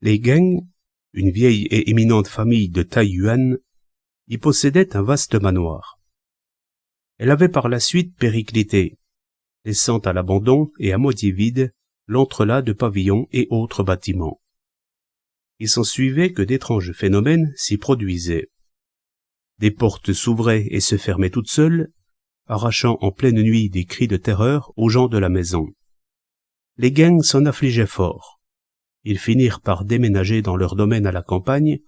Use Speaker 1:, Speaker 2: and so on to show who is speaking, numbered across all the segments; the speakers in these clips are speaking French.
Speaker 1: Les Geng, une vieille et éminente famille de Taiyuan, y possédait un vaste manoir. Elle avait par la suite périclité, laissant à l'abandon et à moitié vide l'entrelac de pavillons et autres bâtiments. Il s'ensuivait que d'étranges phénomènes s'y produisaient. Des portes s'ouvraient et se fermaient toutes seules, arrachant en pleine nuit des cris de terreur aux gens de la maison. Les Geng s'en affligeaient fort. Ils finirent par déménager dans leur domaine à la campagne,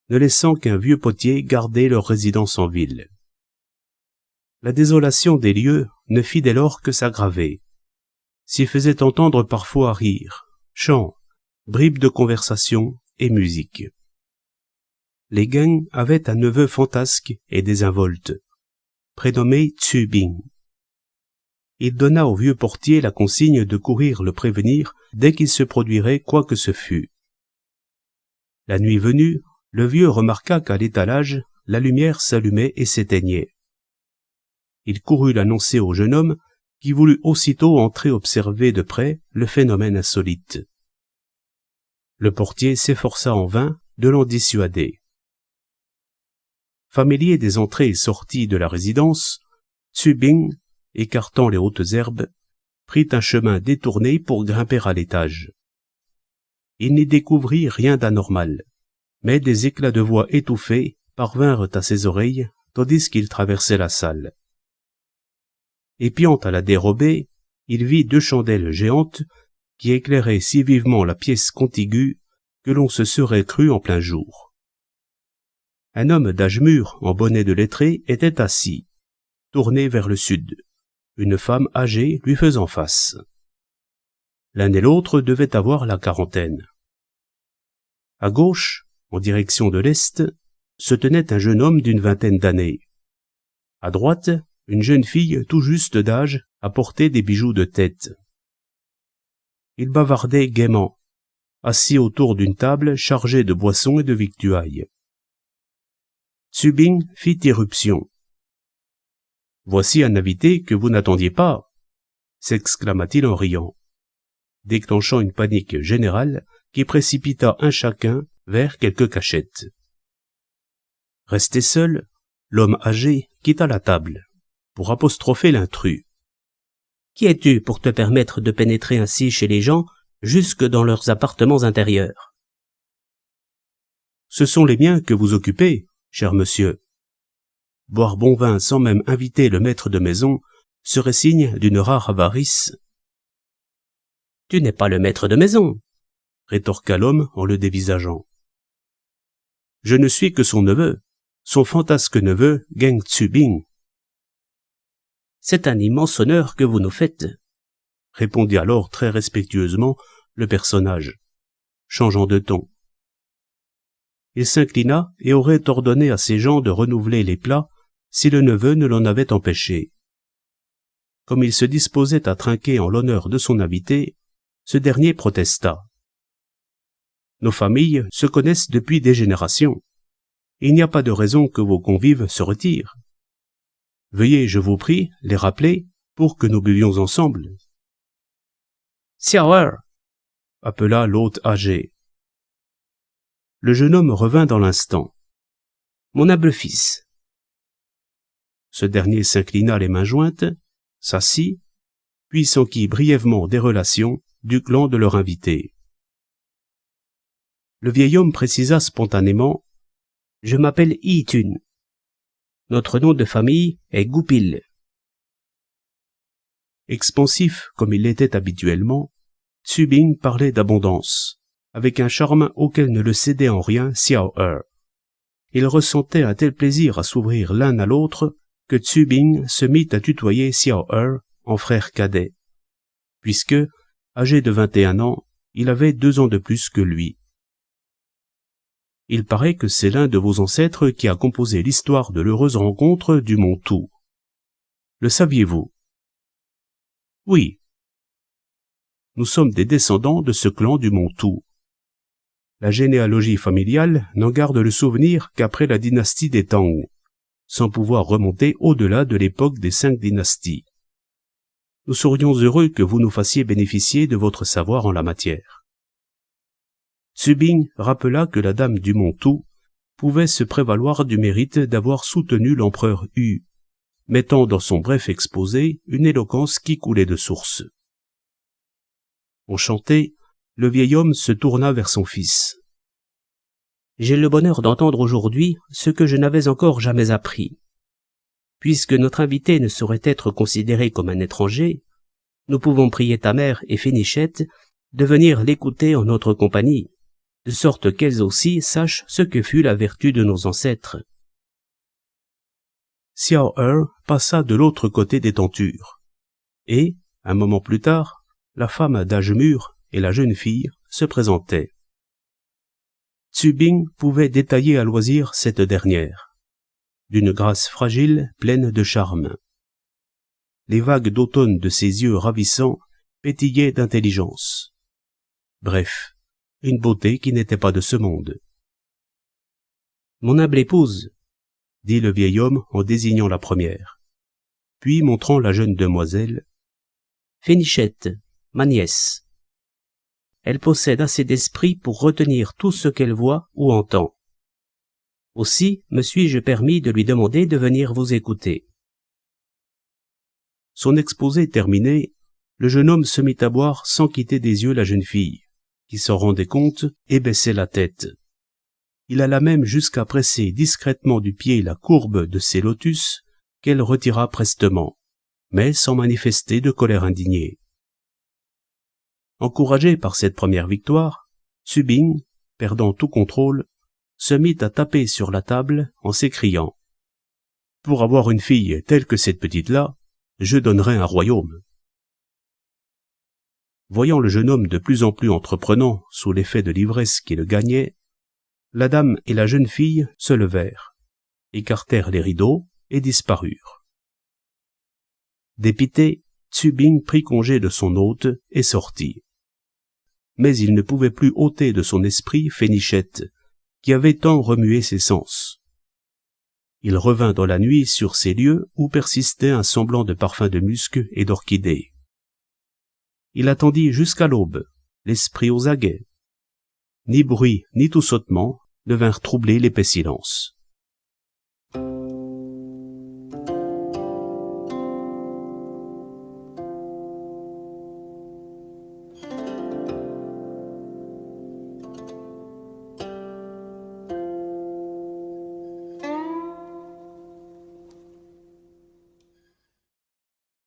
Speaker 1: ne laissant qu'un vieux potier garder leur résidence en ville. La désolation des lieux ne fit dès lors que s'aggraver. S'y faisait entendre parfois rires, chants, bribes de conversation et musique. Les Geng avaient un neveu fantasque et désinvolte, prénommé Tzu Bing. Il donna au vieux portier la consigne de courir le prévenir dès qu'il se produirait quoi que ce fût. La nuit venue, le vieux remarqua qu'à l'étalage, la lumière s'allumait et s'éteignait. Il courut l'annoncer au jeune homme, qui voulut aussitôt entrer observer de près le phénomène insolite. Le portier s'efforça en vain de l'en dissuader. Familier des entrées et sorties de la résidence, Tzu Bing, écartant les hautes herbes, prit un chemin détourné pour grimper à l'étage. Il n'y découvrit rien d'anormal, mais des éclats de voix étouffés parvinrent à ses oreilles tandis qu'il traversait la salle. Épiant à la dérobée, il vit 2 chandelles géantes qui éclairaient si vivement la pièce contiguë que l'on se serait cru en plein jour. Un homme d'âge mûr, en bonnet de lettré, était assis, tourné vers le sud, une femme âgée lui faisant face. L'un et l'autre devaient avoir la quarantaine. À gauche, en direction de l'est, se tenait un jeune homme d'une vingtaine d'années. À droite, une jeune fille tout juste d'âge à porter des bijoux de tête. Ils bavardaient gaiement, assis autour d'une table chargée de boissons et de victuailles. Tzu Bing fit irruption. « Voici un invité que vous n'attendiez pas !» s'exclama-t-il en riant, déclenchant une panique générale qui précipita un chacun vers quelque cachette. Resté seul, l'homme âgé quitta la table pour apostropher l'intrus. « Qui es-tu pour te permettre de pénétrer ainsi chez les gens jusque dans leurs appartements intérieurs ?»« Ce sont les miens que vous occupez, cher monsieur. Boire bon vin sans même inviter le maître de maison serait signe d'une rare avarice. »« Tu n'es pas le maître de maison, » rétorqua l'homme en le dévisageant. « Je ne suis que son neveu, son fantasque neveu Geng Tzu Bing. »« C'est un immense honneur que vous nous faites, » répondit alors très respectueusement le personnage, changeant de ton. Il s'inclina et aurait ordonné à ses gens de renouveler les plats si le neveu ne l'en avait empêché. Comme il se disposait à trinquer en l'honneur de son invité, ce dernier protesta. « Nos familles se connaissent depuis des générations. Il n'y a pas de raison que vos convives se retirent. Veuillez, je vous prie, les rappeler pour que nous buvions ensemble. »« Sire !» appela l'hôte âgé. Le jeune homme revint dans l'instant. « Mon humble fils. » Ce dernier s'inclina les mains jointes, s'assit, puis s'enquit brièvement des relations du clan de leur invité. Le vieil homme précisa spontanément « Je m'appelle Yi-Tun. Notre nom de famille est Goupil. » Expansif comme il l'était habituellement, Tzu Bing parlait d'abondance, avec un charme auquel ne le cédait en rien Xiao Er. Il ressentait un tel plaisir à s'ouvrir l'un à l'autre que Tzu Bing se mit à tutoyer Xiao Er en frère cadet, puisque, âgé de 21 ans, il avait 2 ans de plus que lui. Il paraît que c'est l'un de vos ancêtres qui a composé l'histoire de l'heureuse rencontre du mont Tu. Le saviez-vous? Oui. Nous sommes des descendants de ce clan du mont Tu. La généalogie familiale n'en garde le souvenir qu'après la dynastie des Tang, sans pouvoir remonter au-delà de l'époque des 5 dynasties. Nous serions heureux que vous nous fassiez bénéficier de votre savoir en la matière. Tsubing rappela que la dame du Mont-Tou pouvait se prévaloir du mérite d'avoir soutenu l'empereur Yu, mettant dans son bref exposé une éloquence qui coulait de source. Enchanté, le vieil homme se tourna vers son fils. « J'ai le bonheur d'entendre aujourd'hui ce que je n'avais encore jamais appris. Puisque notre invité ne saurait être considéré comme un étranger, nous pouvons prier ta mère et Fénichette de venir l'écouter en notre compagnie, de sorte qu'elles aussi sachent ce que fut la vertu de nos ancêtres. » Xiao Er passa de l'autre côté des tentures, et, un moment plus tard, la femme d'âge mûr et la jeune fille se présentaient. Tsubing pouvait détailler à loisir cette dernière, d'une grâce fragile pleine de charme. Les vagues d'automne de ses yeux ravissants pétillaient d'intelligence. Bref, une beauté qui n'était pas de ce monde. « Mon humble épouse, » dit le vieil homme en désignant la première, puis montrant la jeune demoiselle. « Fénichette, ma nièce. Elle possède assez d'esprit pour retenir tout ce qu'elle voit ou entend. Aussi me suis-je permis de lui demander de venir vous écouter. » Son exposé terminé, le jeune homme se mit à boire sans quitter des yeux la jeune fille, qui s'en rendait compte et baissait la tête. Il alla même jusqu'à presser discrètement du pied la courbe de ses lotus, qu'elle retira prestement, mais sans manifester de colère indignée. Encouragé par cette première victoire, Tsubing, perdant tout contrôle, se mit à taper sur la table en s'écriant « Pour avoir une fille telle que cette petite-là, je donnerais un royaume. » Voyant le jeune homme de plus en plus entreprenant sous l'effet de l'ivresse qui le gagnait, la dame et la jeune fille se levèrent, écartèrent les rideaux et disparurent. Dépité, Tsubing prit congé de son hôte et sortit. Mais il ne pouvait plus ôter de son esprit Fénichette, qui avait tant remué ses sens. Il revint dans la nuit sur ces lieux où persistait un semblant de parfum de musc et d'orchidées. Il attendit jusqu'à l'aube, l'esprit aux aguets. Ni bruit, ni tout sautement ne vinrent troubler l'épais silence.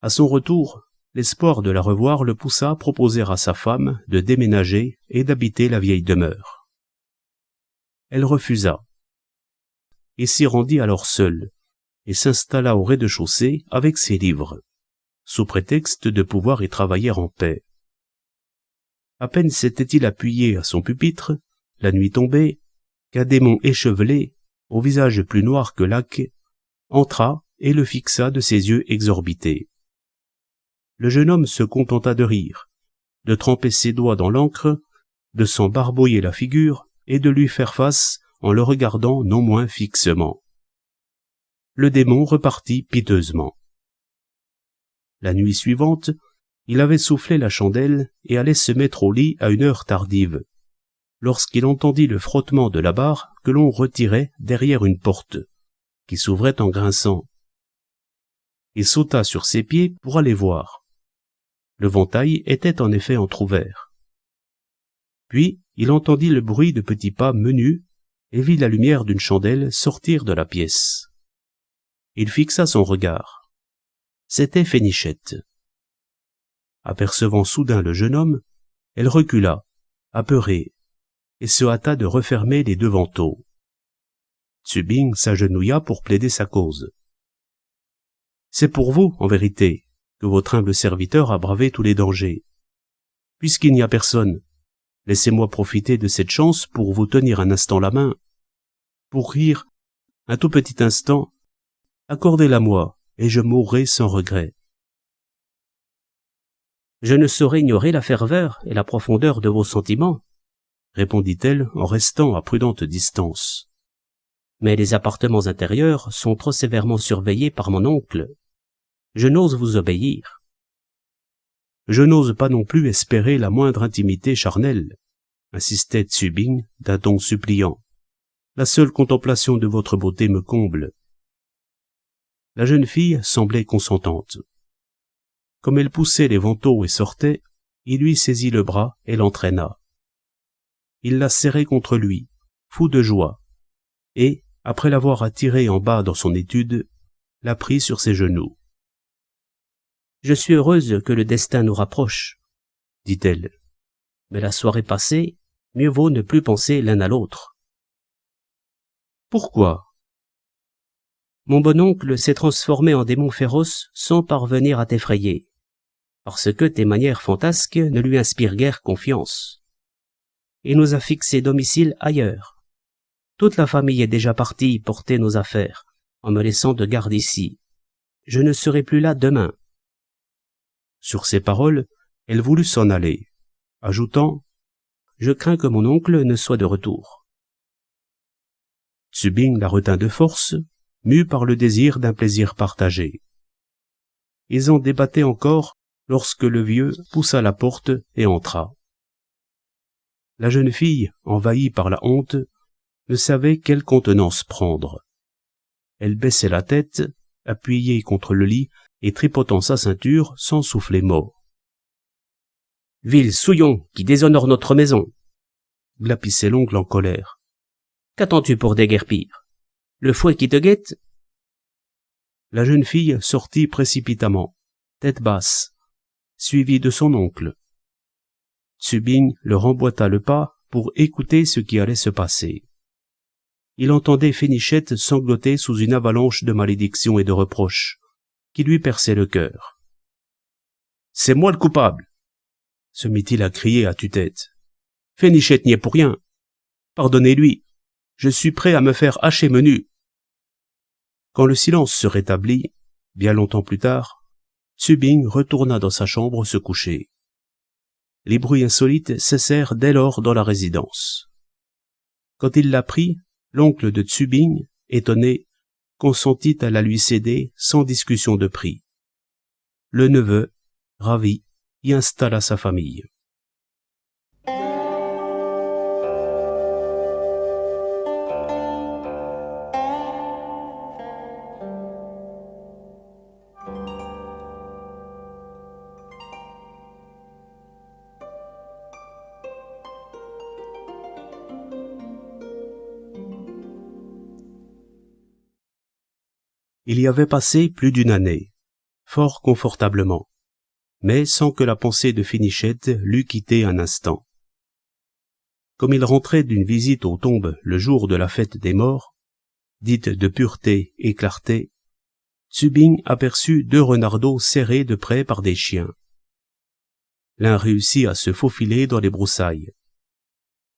Speaker 1: À son retour, l'espoir de la revoir le poussa à proposer à sa femme de déménager et d'habiter la vieille demeure. Elle refusa, et s'y rendit alors seule, et s'installa au rez-de-chaussée avec ses livres, sous prétexte de pouvoir y travailler en paix. À peine s'était-il appuyé à son pupitre, la nuit tombée, qu'un démon échevelé, au visage plus noir que laque, entra et le fixa de ses yeux exorbités. Le jeune homme se contenta de rire, de tremper ses doigts dans l'encre, de s'en barbouiller la figure et de lui faire face en le regardant non moins fixement. Le démon repartit piteusement. La nuit suivante, il avait soufflé la chandelle et allait se mettre au lit à une heure tardive, lorsqu'il entendit le frottement de la barre que l'on retirait derrière une porte, qui s'ouvrait en grinçant. Il sauta sur ses pieds pour aller voir. Le ventail était en effet entr'ouvert. Puis il entendit le bruit de petits pas menus et vit la lumière d'une chandelle sortir de la pièce. Il fixa son regard. C'était Fénichette. Apercevant soudain le jeune homme, elle recula, apeurée, et se hâta de refermer les deux vantaux. Tsubing s'agenouilla pour plaider sa cause. « C'est pour vous, en vérité, que votre humble serviteur a bravé tous les dangers. Puisqu'il n'y a personne, laissez-moi profiter de cette chance pour vous tenir un instant la main. Pour rire, un tout petit instant, accordez-la-moi, et je mourrai sans regret. » « Je ne saurais ignorer la ferveur et la profondeur de vos sentiments, » répondit-elle en restant à prudente distance. « Mais les appartements intérieurs sont trop sévèrement surveillés par mon oncle. Je n'ose vous obéir. » « Je n'ose pas non plus espérer la moindre intimité charnelle. insistait Tsubing d'un ton suppliant. La seule contemplation de votre beauté me comble. La jeune fille semblait consentante. Comme elle poussait les vantaux et sortait, il lui saisit le bras et l'entraîna. Il la serrait contre lui, fou de joie, et, après l'avoir attirée en bas dans son étude, la prit sur ses genoux. « Je suis heureuse que le destin nous rapproche, » dit-elle. « Mais la soirée passée, mieux vaut ne plus penser l'un à l'autre. »« Pourquoi ?» Mon bon-oncle s'est transformé en démon féroce sans parvenir à t'effrayer, parce que tes manières fantasques ne lui inspirent guère confiance. Il nous a fixé domicile ailleurs. Toute la famille est déjà partie porter nos affaires, en me laissant de garde ici. Je ne serai plus là demain. Sur ces paroles, elle voulut s'en aller, ajoutant « Je crains que mon oncle ne soit de retour. » Tsubing la retint de force, mû par le désir d'un plaisir partagé. Ils en débattaient encore lorsque le vieux poussa la porte et entra. La jeune fille, envahie par la honte, ne savait quelle contenance prendre. Elle baissait la tête, appuyée contre le lit et tripotant sa ceinture sans souffler mot. « Vil souillon qui déshonore notre maison !» glapissait l'oncle en colère. « Qu'attends-tu pour déguerpir? Le fouet qui te guette ?» La jeune fille sortit précipitamment, tête basse, suivie de son oncle. Tsubing leur emboîta le pas pour écouter ce qui allait se passer. Il entendait Fénichette sangloter sous une avalanche de malédictions et de reproches, qui lui perçaient le cœur. « C'est moi le coupable !» se mit-il à crier à tue-tête. « Fénichette n'y est pour rien. Pardonnez-lui. Je suis prêt à me faire hacher menu. » Quand le silence se rétablit, bien longtemps plus tard, Tsubing retourna dans sa chambre se coucher. Les bruits insolites cessèrent dès lors dans la résidence. Quand il l'apprit, l'oncle de Tsubing, étonné, consentit à la lui céder sans discussion de prix. Le neveu, ravi, y installa sa famille. Il y avait passé plus d'une année, fort confortablement, mais sans que la pensée de Fénichette l'eût quitté un instant. Comme il rentrait d'une visite aux tombes le jour de la fête des morts, dite de pureté et clarté, Tsubing aperçut 2 renardeaux serrés de près par des chiens. L'un réussit à se faufiler dans les broussailles.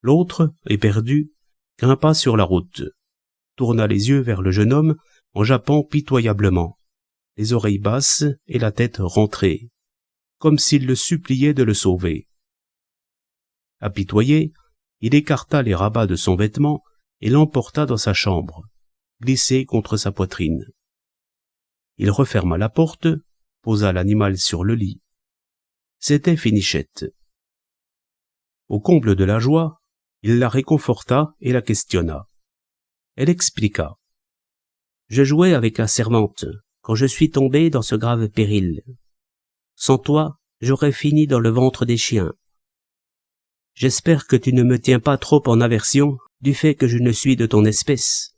Speaker 1: L'autre, éperdu, grimpa sur la route, tourna les yeux vers le jeune homme en jappant pitoyablement, les oreilles basses et la tête rentrée, comme s'il le suppliait de le sauver. Apitoyé, il écarta les rabats de son vêtement et l'emporta dans sa chambre, glissé contre sa poitrine. Il referma la porte, posa l'animal sur le lit. C'était Fénichette. Au comble de la joie, il la réconforta et la questionna. Elle expliqua. Je jouais avec la servante quand je suis tombé dans ce grave péril. Sans toi, j'aurais fini dans le ventre des chiens. J'espère que tu ne me tiens pas trop en aversion du fait que je ne suis de ton espèce.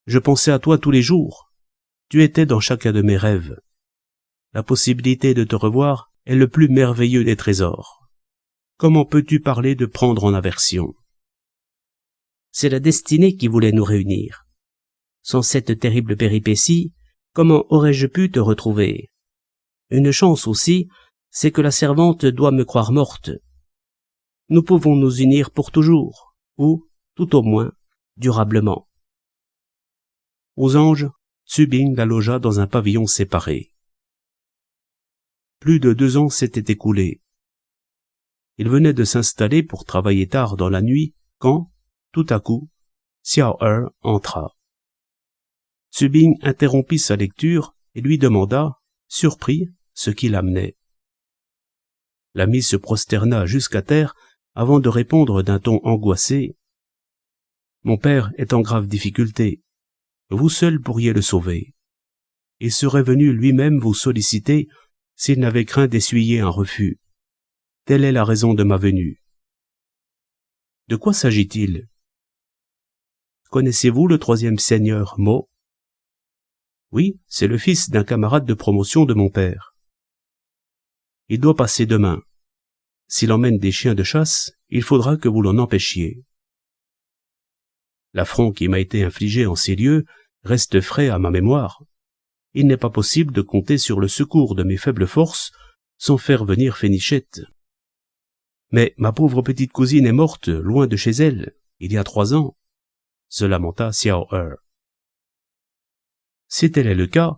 Speaker 1: Je pensais à toi tous les jours. Tu étais dans chacun de mes rêves. La possibilité de te revoir est le plus merveilleux des trésors. Comment peux-tu parler de prendre en aversion? C'est la destinée qui voulait nous réunir. Sans cette terrible péripétie, comment aurais-je pu te retrouver? Une chance aussi, c'est que la servante doit me croire morte. Nous pouvons nous unir pour toujours, ou, tout au moins, durablement. Aux anges, Tsubing la logea dans un pavillon séparé. Plus de 2 ans s'étaient écoulés. Il venait de s'installer pour travailler tard dans la nuit quand, tout à coup, Xiao Er entra. Tsubing interrompit sa lecture et lui demanda, surpris, ce qui l'amenait. L'ami se prosterna jusqu'à terre avant de répondre d'un ton angoissé. Mon père est en grave difficulté. Vous seul pourriez le sauver. Il serait venu lui-même vous solliciter s'il n'avait craint d'essuyer un refus. Telle est la raison de ma venue. De quoi s'agit-il? Connaissez-vous le troisième seigneur Mo? Oui, c'est le fils d'un camarade de promotion de mon père. Il doit passer demain. S'il emmène des chiens de chasse, il faudra que vous l'en empêchiez. L'affront qui m'a été infligé en ces lieux reste frais à ma mémoire. Il n'est pas possible de compter sur le secours de mes faibles forces sans faire venir Fénichette. Mais ma pauvre petite cousine est morte loin de chez elle, il y a 3 ans, se lamenta Xiao Er. Si tel est le cas,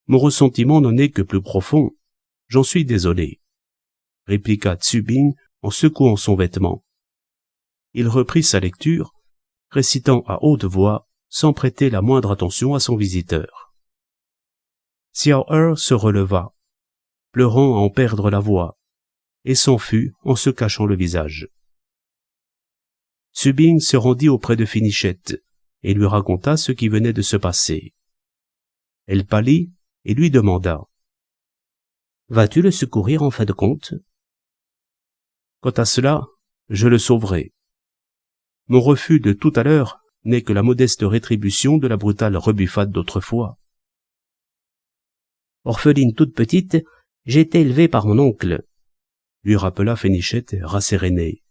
Speaker 1: mon ressentiment n'en est que plus profond. J'en suis désolé, répliqua Tzu Bing en secouant son vêtement. Il reprit sa lecture, récitant à haute voix, sans prêter la moindre attention à son visiteur. Xiao Er se releva, pleurant à en perdre la voix, et s'enfuit en se cachant le visage. Tzu Bing se rendit auprès de Fénichette et lui raconta ce qui venait de se passer. Elle pâlit et lui demanda: « Vas-tu le secourir en fin de compte ?»« Quant à cela, je le sauverai. Mon refus de tout à l'heure n'est que la modeste rétribution de la brutale rebuffade d'autrefois. » Orpheline toute petite, j'ai été élevée par mon oncle, lui rappela Fénichette rassérénée.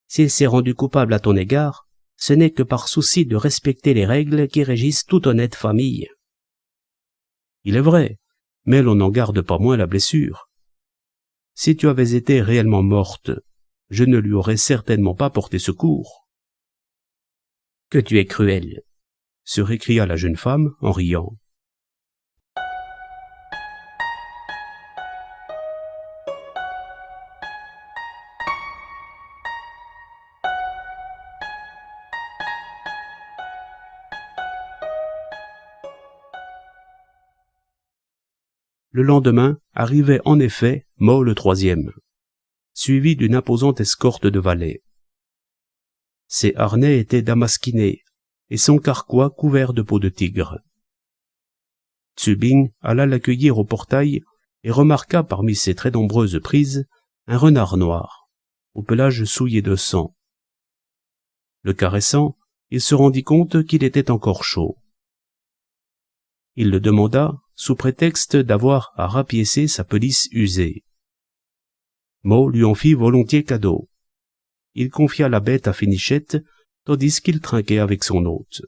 Speaker 1: S'il s'est rendu coupable à ton égard, ce n'est que par souci de respecter les règles qui régissent toute honnête famille. Il est vrai, mais l'on n'en garde pas moins la blessure. Si tu avais été réellement morte, je ne lui aurais certainement pas porté secours. Que tu es cruelle, se récria la jeune femme en riant. Le lendemain arrivait en effet Mo le troisième, suivi d'une imposante escorte de valets. Ses harnais étaient damasquinés et son carquois couvert de peau de tigre. Tzu Bing alla l'accueillir au portail et remarqua parmi ses très nombreuses prises un renard noir, au pelage souillé de sang. Le caressant, il se rendit compte qu'il était encore chaud. Il le demanda sous prétexte d'avoir à rapiécer sa pelisse usée. Mo lui en fit volontiers cadeau. Il confia la bête à Fénichette, tandis qu'il trinquait avec son hôte.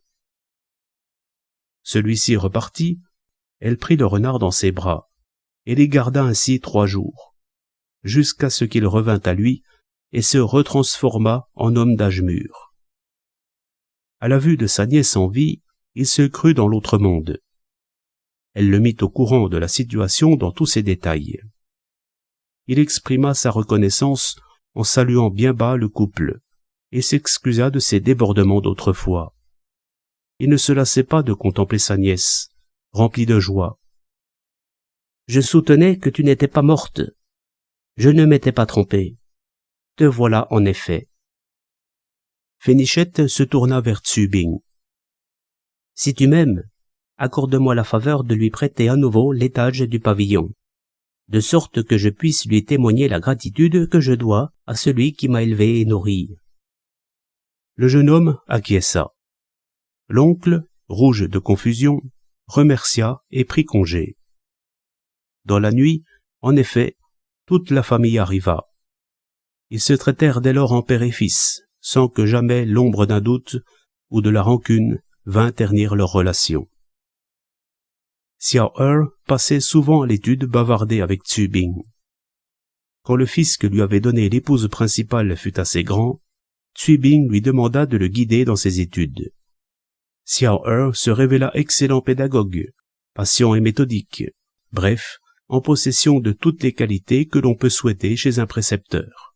Speaker 1: Celui-ci repartit, elle prit le renard dans ses bras, et les garda ainsi 3 jours, jusqu'à ce qu'il revint à lui et se retransforma en homme d'âge mûr. À la vue de sa nièce en vie, il se crut dans l'autre monde. Elle le mit au courant de la situation dans tous ses détails. Il exprima sa reconnaissance en saluant bien bas le couple, et s'excusa de ses débordements d'autrefois. Il ne se lassait pas de contempler sa nièce, rempli de joie. « Je soutenais que tu n'étais pas morte. Je ne m'étais pas trompé. Te voilà en effet. » Fénichette se tourna vers Tzu Bing. « Si tu m'aimes, accorde-moi la faveur de lui prêter à nouveau l'étage du pavillon, de sorte que je puisse lui témoigner la gratitude que je dois à celui qui m'a élevé et nourri. » Le jeune homme acquiesça. L'oncle, rouge de confusion, remercia et prit congé. Dans la nuit, en effet, toute la famille arriva. Ils se traitèrent dès lors en père et fils, sans que jamais l'ombre d'un doute ou de la rancune vint ternir leur relation. Xiao Er passait souvent à l'étude bavardée avec Tzu Bing. Quand le fils que lui avait donné l'épouse principale fut assez grand, Tzu Bing lui demanda de le guider dans ses études. Xiao Er se révéla excellent pédagogue, patient et méthodique, bref, en possession de toutes les qualités que l'on peut souhaiter chez un précepteur.